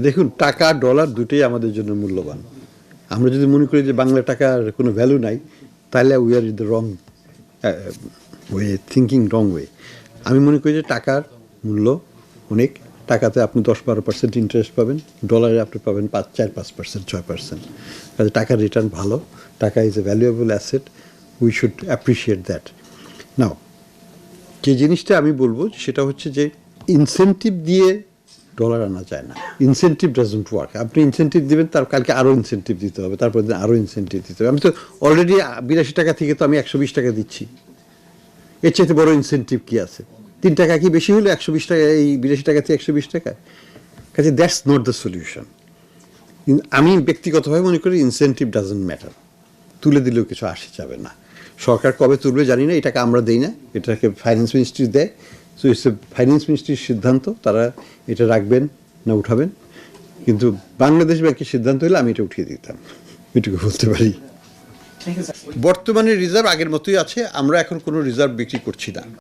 দেখুন, টাকা ডলার দুটোই আমাদের জন্য মূল্যবান। আমরা যদি মনে করি যে বাংলা টাকার কোনো ভ্যালু নাই, তাহলে we are in the wrong way, thinking wrong way. আমি মনে করি যে টাকার মূল্য অনেক। টাকাতে আপনি 10-12% ইন্টারেস্ট পাবেন, ডলারে আপনি পাবেন 4-5%, 6%। কাজে টাকার রিটার্ন ভালো। টাকা is a valuable asset, we should appreciate that. Now, যে জিনিসটা আমি বলবো সেটা হচ্ছে যে ইনসেন্টিভ দিয়ে ডলার আনা যায় না। Incentive doesn't work. আপনি ইনসেন্টিভ দিবেন, তার কালকে আরও ইনসেন্টিভ দিতে হবে, তারপর দিন আরও ইনসেন্টিভ দিতে হবে। আমি তো অলরেডি 82 টাকা থেকে তো আমি 120 টাকা দিচ্ছি। এর চাইতে বড় ইনসেন্টিভ কি আছে? 3 টাকা কি বেশি হলো 120 টাকা, এই 82 টাকা থেকে 120 টাকা? কাজে দ্যাটস নট দ্য সলিউশন। আমি ব্যক্তিগতভাবে মনে করি ইনসেন্টিভ ডাজন্ট ম্যাটার। তুলে দিলেও কিছু আসে যাবে না। সরকার কবে তুলবে জানি না, এটাকে আমরা দেই না, এটাকে ফাইন্যান্স মিনিস্ট্রি দেয়। সো ইটস এ ফাইন্যান্স মিনিস্ট্রির সিদ্ধান্ত, তারা এটা রাখবেন না উঠাবেন। কিন্তু বাংলাদেশ ব্যাংকের সিদ্ধান্ত হলে আমি এটা উঠিয়ে দিতাম, এটুকু বলতে পারি। বর্তমানে রিজার্ভ আগের মতোই আছে, আমরা এখন কোনো রিজার্ভ বিক্রি করছি না।